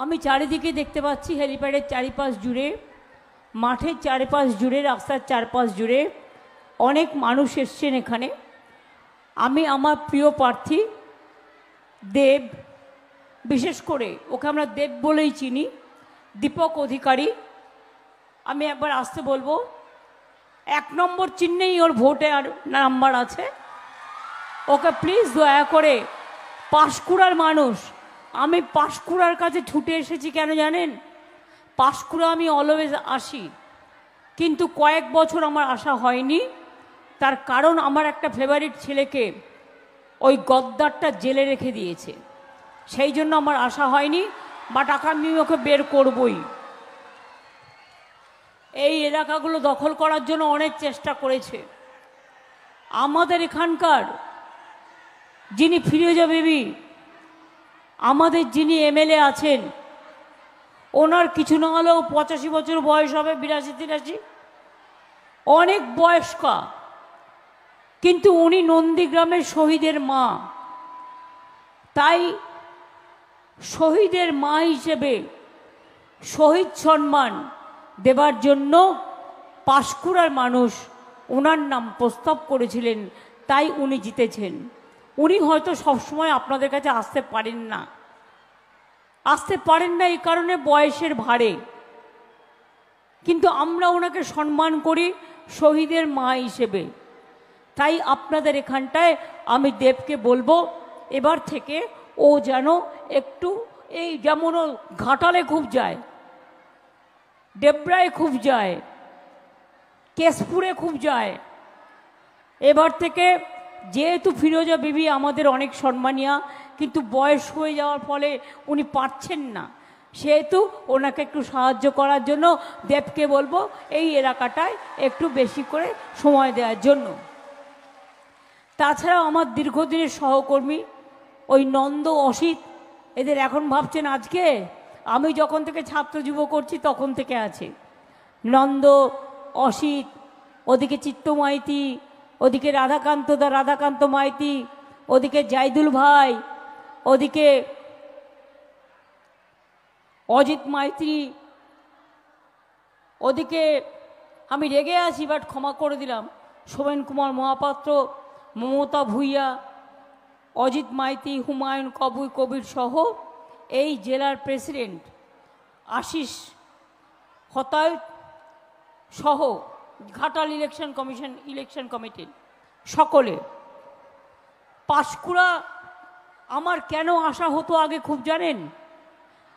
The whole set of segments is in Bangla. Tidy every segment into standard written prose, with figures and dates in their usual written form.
আমি চারিদিকে দেখতে পাচ্ছি হেলিপ্যাডের চারিপাশ জুড়ে, মাঠের চারিপাশ জুড়ে, রাস্তার চারপাশ জুড়ে অনেক মানুষ এসছেন এখানে। আমি আমার প্রিয় প্রার্থী দেব, বিশেষ করে ওকে আমরা দেব বলেই চিনি, দীপক অধিকারী, আমি একবার আসতে বলবো। 1 নম্বর চিহ্নেই ওর ভোটে আর নাম্বার আছে। ওকে প্লিজ দয়া করে, পাঁশকুড়ার মানুষ, আমি পাঁশকুড়ার কাছে ছুটে এসেছি কেন জানেন? পাঁশকুড়া আমি অলওয়েজ আসি, কিন্তু কয়েক বছর আমার আসা হয়নি। তার কারণ আমার একটা ফেভারিট ছেলেকে ওই গদ্দারটা জেলে রেখে দিয়েছে, সেই জন্য আমার আসা হয়নি। বাট আমি ওকে বের করবই। এই এলাকাগুলো দখল করার জন্য অনেক চেষ্টা করেছে। আমাদের এখানকার যিনি ফিরোজা বিবি, আমাদের যিনি এমএলএ আছেন, ওনার কিছু না হলেও 85 বছর বয়স হবে, 82-83, অনেক বয়স্কা, কিন্তু উনি নন্দীগ্রামের শহীদের মা। তাই শহীদের মা হিসেবে শহীদ সম্মান দেবার জন্য পাঁশকুড়ার মানুষ ওনার নাম প্রস্তাব করেছিলেন, তাই উনি জিতেছেন। উনি হয়তো সবসময় আপনাদের কাছে আসতে পারেন না, এই কারণে বয়সের ভারে, কিন্তু আমরা ওনাকে সম্মান করি শহীদের মা হিসেবে। তাই আপনাদের এখানটায় আমি দেবকে বলবো এবার থেকে ও যেন একটু, এই যেমন ও ঘাটালে খুব যায়, ডেবরায় খুব যায়, কেশপুরে খুব যায়, এবার থেকে, যেহেতু ফিরোজা বিবি আমাদের অনেক সম্মানীয়া, কিন্তু বয়স হয়ে যাওয়ার ফলে উনি পারছেন না, সেহেতু ওনাকে একটু সাহায্য করার জন্য দেবকে বলবো এই এলাকাটায় একটু বেশি করে সময় দেওয়ার জন্য। তাছাড়াও আমার দীর্ঘদিনের সহকর্মী ওই নন্দ, অসিত, এদের এখন ভাবছেন আজকে, আমি যখন থেকে ছাত্র যুব করছি তখন থেকে আছে নন্দ, অসিত, ওদিকে চিত্ত মাইতি, ওদিকে রাধাকান্ত মাইতি, ওদিকে জাইদুল ভাই, ওদিকে অজিত মাইতি, ওদিকে আমি রেগে আছি বাট ক্ষমা করে দিলাম, শোভন কুমার মহাপাত্র, মমতা ভূঁইয়া, অজিত মাইতি, হুমায়ুন কবির সহ এই জেলার প্রেসিডেন্ট আশিস হতায়ত সহ ঘাটাল ইলেকশন কমিটির সকলে। পাঁশকুড়া আমার কেন আসা হতো আগে খুব জানেন?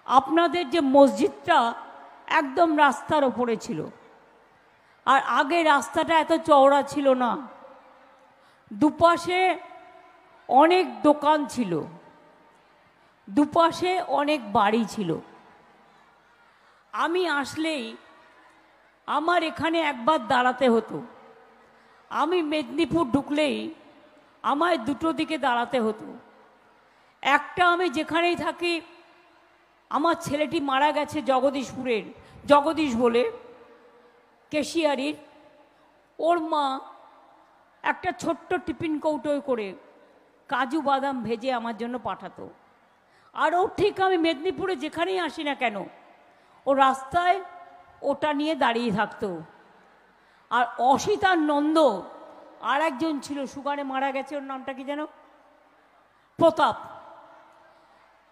আপনাদের যে মসজিদটা একদম রাস্তার ওপরে ছিল, আর আগে রাস্তাটা এত চওড়া ছিল না, দুপাশে অনেক দোকান ছিল, দুপাশে অনেক বাড়ি ছিল। আমি আসলেই আমার এখানে একবার দাঁড়াতে হতো, আমি মেদিনীপুর ঢুকলেই আমায় দুটো দিকে দাঁড়াতে হতো। একটা, আমি যেখানেই থাকি, আমার ছেলেটি মারা গেছে জগদীশপুরের, জগদীশ বলে কেশিয়ারির, ওর মা একটা ছোট্ট টিফিন কৌটোয় করে কাজু বাদাম ভেজে আমার জন্য পাঠাতো। আর ও ঠিক আমি মেদিনীপুরে যেখানেই আসি না কেন, ও রাস্তায় ওটা নিয়ে দাঁড়িয়ে থাকতো। আর অসিত আর নন্দ, আর একজন ছিল সুগারে মারা গেছে, ওর নামটা কি যেন, প্রতাপ,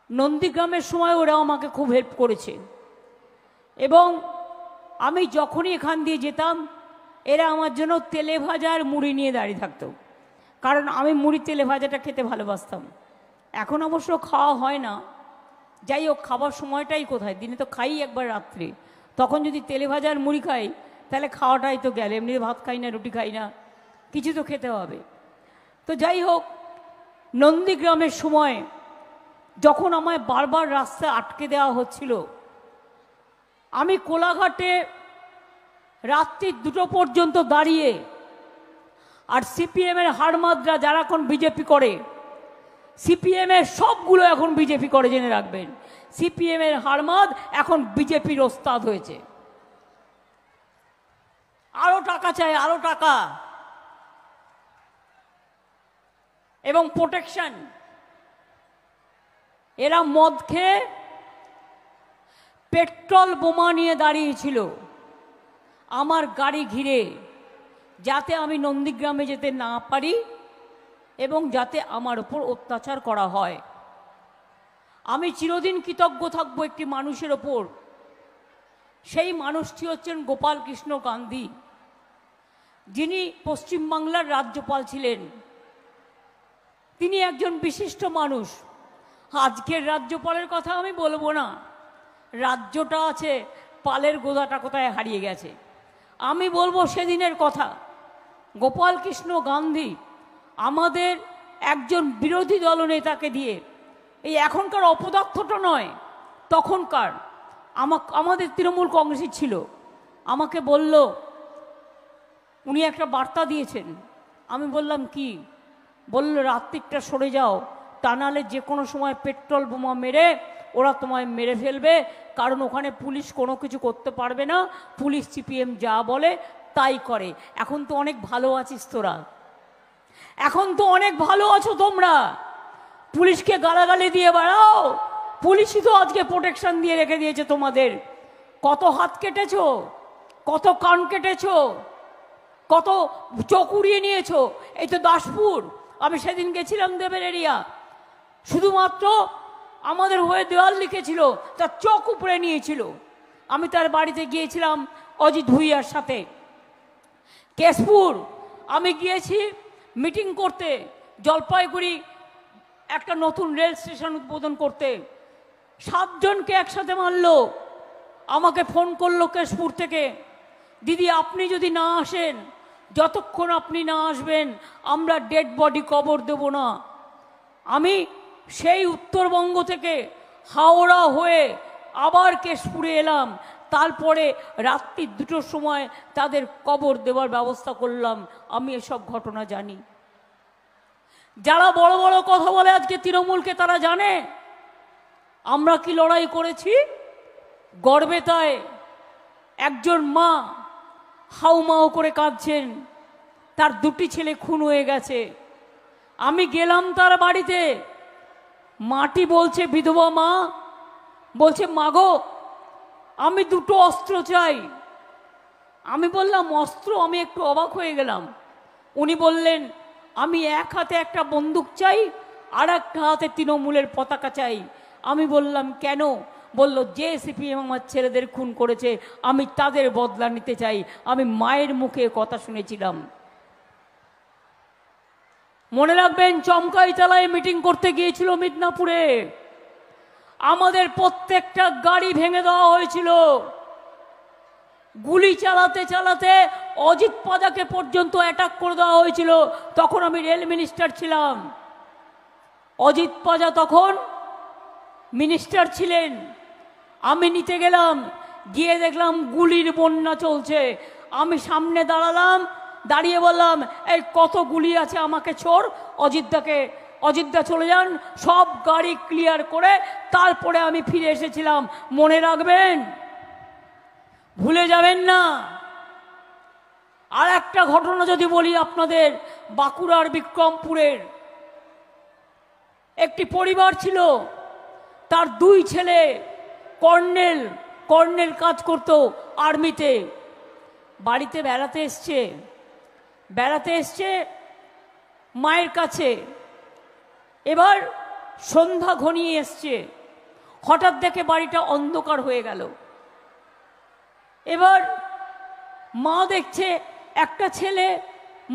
নন্দীগ্রামের সময় ওরা আমাকে খুব হেল্প করেছে। এবং আমি যখনই এখান দিয়ে যেতাম, এরা আমার জন্য তেলে ভাজা আর মুড়ি নিয়ে দাঁড়িয়ে থাকতো, কারণ আমি মুড়ি তেলে ভাজাটা খেতে ভালোবাসতাম। এখন অবশ্য খাওয়া হয় না, যাই হোক, খাবার সময়টাই কোথায়, দিনে তো খাই একবার রাত্রে, তখন যদি তেলে ভাজা আর মুড়ি খাই তাহলে খাওয়াটাই তো গেল, এমনি ভাত খাই না, রুটি খাই না, কিছু তো খেতে হবে। তো যাই হোক, নন্দীগ্রামের সময় যখন আমায় বারবার রাস্তায় আটকে দেওয়া হচ্ছিল, আমি কোলাঘাটে রাত্রি 2টো পর্যন্ত দাঁড়িয়ে, আর সিপিএমের হাড়মাদরা যারা এখন বিজেপি করে, সিপিএমের সবগুলো এখন বিজেপি করে, জেনে রাখবেন, সিপিএমের হাড়মাদ এখন বিজেপির ওস্তাদ হয়েছে। আরো টাকা চাই, আরো টাকা এবং প্রোটেকশন। এরা মদ খেয়ে পেট্রোল বোমা নিয়ে দাঁড়িয়েছিল আমার গাড়ি ঘিরে, যাতে আমি নন্দীগ্রামে যেতে না পারি এবং যাতে আমার ওপর অত্যাচার করা হয়। আমি চিরদিন কৃতজ্ঞ থাকবো একটি মানুষের ওপর। সেই মানুষটি হচ্ছেন গোপাল কৃষ্ণ গান্ধী, যিনি পশ্চিমবাংলার রাজ্যপাল ছিলেন। তিনি একজন বিশিষ্ট মানুষ। আজকের রাজ্যপালের কথা আমি বলবো না, রাজ্যটা আছে, পালের গোদাটা কোথায় হারিয়ে গেছে। আমি বলবো সেদিনের কথা। গোপাল কৃষ্ণ গান্ধী আমাদের একজন বিরোধী দলনেতাকে দিয়ে, এই এখনকার অপদার্থটা নয়, তখনকার আমাদের তৃণমূল কংগ্রেসই ছিল, আমাকে বলল, উনি একটা বার্তা দিয়েছেন। আমি বললাম কি? বলল রাত্রিটা সরে যাও, তা নাহলে যে কোনো সময় পেট্রোল বোমা মেরে ওরা তোমায় মেরে ফেলবে, কারণ ওখানে পুলিশ কোনো কিছু করতে পারবে না, পুলিশ সিপিএম যা বলে তাই করে। এখন তো অনেক ভালো আছিস তোরা, এখন তো অনেক ভালো আছো তোমরা, পুলিশকে গালাগালি দিয়ে বেড়াও, পুলিশই তো আজকে প্রোটেকশন দিয়ে রেখে দিয়েছে তোমাদের। কত হাত কেটেছো, কত কান কেটেছো, কত চোখ উড়িয়ে নিয়েছো। এই তো দাসপুর, আমি সেদিন গেছিলাম দেবের এরিয়া, শুধুমাত্র আমাদের হয়ে দেওয়াল লিখেছিল, তার চোখ উপরে নিয়েছিল। আমি তার বাড়িতে গিয়েছিলাম অজিত ভুইয়ার সাথে। কেশপুর আমি গিয়েছি মিটিং করতে, জলপাইগুড়ি একটা নতুন রেল স্টেশন উদ্বোধন করতে। 7 জনকে একসাথে মারলো। আমাকে ফোন করলো কেশপুর থেকে, দিদি আপনি যদি না আসেন, যতক্ষণ আপনি না আসবেন আমরা ডেড বডি কবর দেব না। আমি সেই উত্তরবঙ্গ থেকে হাওড়া হয়ে আবার কেশপুরে এলাম, তারপরে রাত্রি 2টোর সময় তাদের কবর দেওয়ার ব্যবস্থা করলাম। আমি এসব ঘটনা জানি। যারা বড় বড় কথা বলে আজকে তৃণমূলকে, তারা জানে আমরা কি লড়াই করেছি। গর্বেতায় একজন মা হাউমাউ করে কাঁদছেন, তার 2টি ছেলে খুন হয়ে গেছে। আমি গেলাম তার বাড়িতে, মাটি বলছে, বিধবা মা বলছে, মাগো আমি 2টো অস্ত্র চাই। আমি বললাম অস্ত্র? আমি একটু অবাক হয়ে গেলাম। উনি বললেন, আমি এক হাতে একটা বন্দুক চাই, আর একটা হাতে তৃণমূলের পতাকা চাই। আমি বললাম কেন? বলল, যে সিপিএম আমার ছেলেদের খুন করেছে আমি তাদের বদলা নিতে চাই। আমি মায়ের মুখে কথা শুনেছিলাম। মনে রাখবেন, চমকাইতলায় মিটিং করতে গিয়েছিল মিদনাপুরে, আমাদের প্রত্যেকটা গাড়ি ভেঙে দেওয়া হয়েছিল। গুলি চালাতে চালাতে অজিত পাজাকে পর্যন্ত অ্যাটাক করে দেওয়া হয়েছিল। তখন আমি রেল মিনিস্টার ছিলাম, অজিত পাজা তখন মিনিস্টার ছিলেন। আমি নিতে গেলাম, গিয়ে দেখলাম গুলির বন্যা চলছে। আমি সামনে দাঁড়ালাম, দাঁড়িয়ে বললাম, এই কত গুলি আছে আমাকে ছোড়, অজিতদা চলে যান। সব গাড়ি ক্লিয়ার করে তারপরে আমি ফিরে এসেছিলাম। মনে রাখবেন, ভুলে যাবেন না। আর একটা ঘটনা যদি বলি আপনাদের, বাঁকুড়ার বিক্রমপুরের একটি পরিবার ছিল, তার 2 ছেলে কর্নেল কাজ করত আর্মিতে। বাড়িতে বেড়াতে এসছে মায়ের কাছে। এবার সন্ধ্যা ঘনিয়ে এসছে, হঠাৎ দেখে বাড়িটা অন্ধকার হয়ে গেল। এবার মা দেখছে একটা ছেলে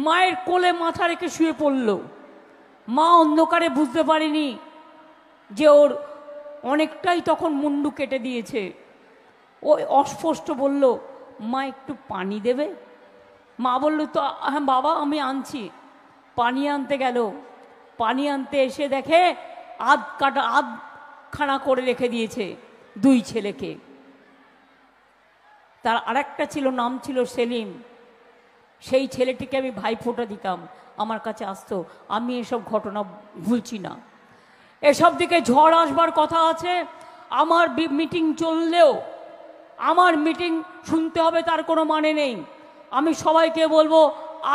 মায়ের কোলে মাথা রেখে শুয়ে পড়ল। মা অন্ধকারে বুঝতে পারেনি যে ওর অনেকটাই তখন মুন্ডু কেটে দিয়েছে। ও অস্পষ্ট বলল, মা একটু পানি দেবে? মা বলল, তো হ্যাঁ বাবা আমি আনছি। পানি আনতে গেল, পানি আনতে এসে দেখে আধখানা করে রেখে দিয়েছে 2 ছেলেকে। তার আরেকটা ছিল, নাম ছিল সেলিম। সেই ছেলেটিকে আমি ভাইফোঁটা দিতাম, আমার কাছে আসতো। আমি এসব ঘটনা ভুলছি না। এসব দিকে ঝড় আসবার কথা আছে। আমার মিটিং চললেও আমার মিটিং শুনতে হবে তার কোনো মানে নেই। আমি সবাইকে বলবো,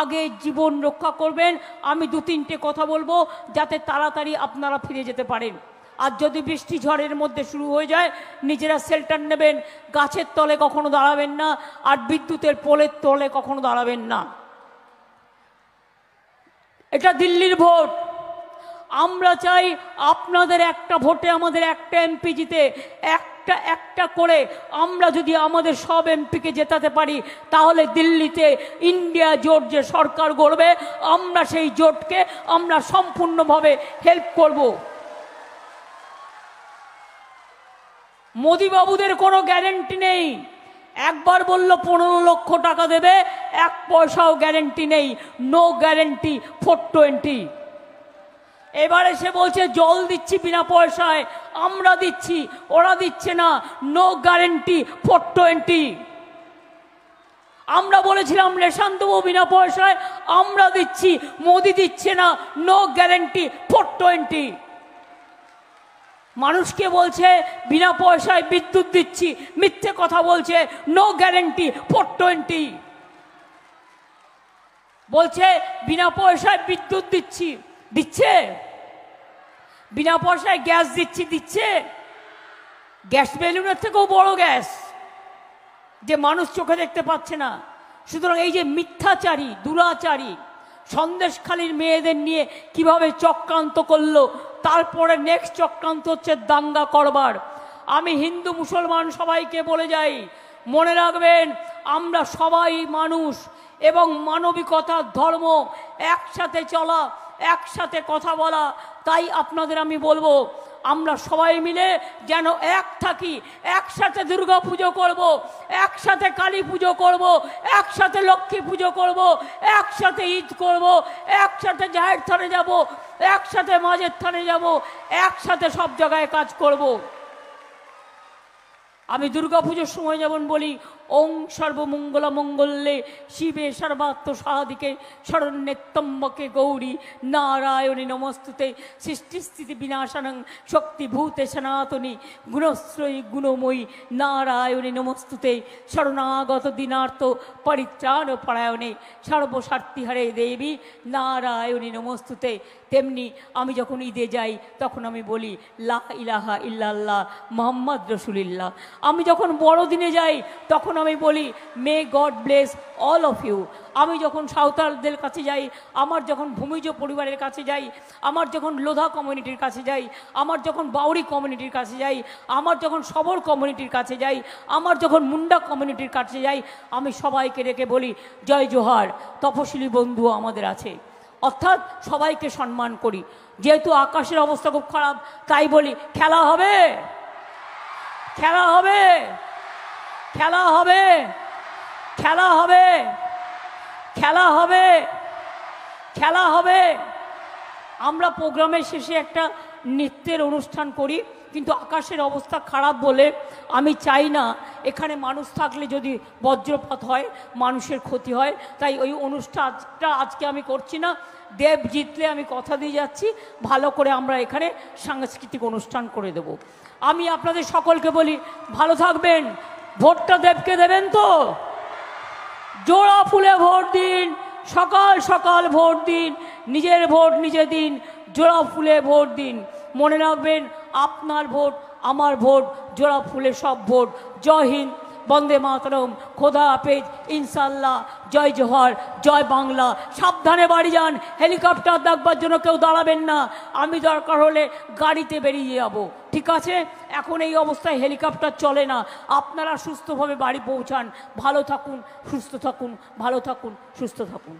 আগে জীবন রক্ষা করবেন। আমি 2-3টে কথা বলবো যাতে তাড়াতাড়ি আপনারা ফিরে যেতে পারেন। আর যদি বৃষ্টি ঝড়ের মধ্যে শুরু হয়ে যায় নিজেরা শেল্টার নেবেন, গাছের তলে কখনো দাঁড়াবেন না, আর বিদ্যুতের পোলের তলে কখনো দাঁড়াবেন না। এটা দিল্লির ভোট। আমরা চাই আপনাদের একটা ভোটে আমাদের একটা এমপি জিতে, একটা করে আমরা যদি আমাদের সব এমপিকে জেতাতে পারি তাহলে দিল্লিতে ইন্ডিয়া জোট যে সরকার গড়বে আমরা সেই জোটকে আমরা সম্পূর্ণভাবে হেল্প করব। মোদি বাবুদের কোনো গ্যারেন্টি নেই। একবার বলল 15 লক্ষ টাকা দেবে, 1 পয়সাও গ্যারেন্টি নেই। No guarantee 420। এবারে সে বলছে জল দিচ্ছি বিনা পয়সায়, আমরা দিচ্ছি, ওরা দিচ্ছে না। No guarantee 420। আমরা বলেছিলাম রেশন দেবো বিনা পয়সায়, আমরা দিচ্ছি, মোদি দিচ্ছে না। No guarantee 420। মানুষকে বলছে বিনা পয়সায় বিদ্যুৎ দিচ্ছি, মিথ্যে কথা বলছে। No guarantee 420। বলছে বিনা পয়সায় বিদ্যুৎ দিচ্ছি, দিচ্ছে? বিনা পয়সায় গ্যাস দিচ্ছি, দিচ্ছে? গ্যাস বেলুনের থেকেও বড় গ্যাস যে মানুষ চোখে দেখতে পাচ্ছে না। সুতরাং এই যে মিথ্যাচারী, দুরাচারী সন্দেশখালীর মেয়েদের নিয়ে কিভাবে চক্রান্ত করলো, তারপরে নেক্সট চক্রান্ত হচ্ছে দাঙ্গা করবার। আমি হিন্দু মুসলমান সবাইকে বলে যাই, মনে রাখবেন আমরা সবাই মানুষ এবং মানবিকতার ধর্ম, একসাথে চলা, একসাথে কথা বলা। তাই আপনাদের আমি বলবো আমরা সবাই মিলে যেন এক থাকি, একসাথে দুর্গা পুজো করব, একসাথে কালী পুজো করব, একসাথে লক্ষ্মী পুজো করব, একসাথে ঈদ করব, একসাথে জাহের থানে যাব, একসাথে মাঝের থানে যাব, একসাথে সব জায়গায় কাজ করব। আমি দুর্গা পুজোর সময় যেমন বলি ওং সর্বমঙ্গলা মঙ্গলে শিবে সর্বাত্ম সাধিকে শরণ্যেত্তম্বকে গৌরী নারায়ণী নমস্তুতে সৃষ্টিস্থিতি বিনাশানং শক্তিভূতে সনাতনী গুণশ্রয়ী গুণময়ী নারায়ণী নমস্তুতে শরণাগত দিনার্থ পরিত্রাণ পরায়ণে সর্বস্বার্থিহারে দেবী নারায়ণী নমস্তুতে। তেমনি আমি যখন ঈদে যাই তখন আমি বলি লা ইলাহা ইল্লাল্লাহ মুহাম্মদ রাসূলুল্লাহ। আমি যখন বড়দিনে যাই তখন আমি বলি may God bless all of you. আমি যখন সাঁওতালদের কাছে যাই, আমার যখন ভূমিজ পরিবারের কাছে যাই, আমার যখন লোধা কমিউনিটির কাছে যাই, আমার যখন বাউরি কমিউনিটির কাছে যাই, আমার যখন সবর কমিউনিটির কাছে যাই, আমার যখন মুন্ডা কমিউনিটির কাছে যাই, আমি সবাইকে রেখে বলি জয় জোহার, তপশিলি বন্ধু আমাদের আছে। অর্থাৎ সবাইকে সম্মান করি। যেহেতু আকাশের অবস্থা খুব খারাপ তাই বলি খেলা হবে, খেলা হবে, খেলা হবে, খেলা হবে, খেলা হবে, খেলা হবে। আমরা প্রোগ্রামের শেষে একটা নৃত্যের অনুষ্ঠান করি, কিন্তু আকাশের অবস্থা খারাপ বলে আমি চাই না এখানে মানুষ থাকলে যদি বজ্রপাত হয় মানুষের ক্ষতি হয়। তাই ওই অনুষ্ঠানটা আজকে আমি করছি না। দেব জিতলে আমি কথা দিয়ে যাচ্ছি ভালো করে আমরা এখানে সাংস্কৃতিক অনুষ্ঠান করে দেব। আমি আপনাদের সকলকে বলি ভালো থাকবেন। ভোটটা দেবকে দেবেন তো? জোড়া ফুলে ভোট দিন, সকাল সকাল ভোট দিন, নিজের ভোট নিজে দিন, জোড়া ফুলে ভোট দিন। মনে রাখবেন আপনার ভোট আমার ভোট, জোড়া ফুলে সব ভোট। জয় হিন্দ, বন্দে মাতরম, খোদা হাফেজ, ইনশাল্লাহ, জয় জোহর, জয় বাংলা। সাবধানে বাড়ি যান, হেলিকপ্টার দেখবার জন্য কেউ দাঁড়াবেন না। আমি দরকার হলে গাড়িতে বেরিয়ে যাব, ঠিক আছে? এখন এই অবস্থায় হেলিকপ্টার চলে না। আপনারা সুস্থভাবে বাড়ি পৌঁছান। ভালো থাকুন, সুস্থ থাকুন, ভালো থাকুন, সুস্থ থাকুন।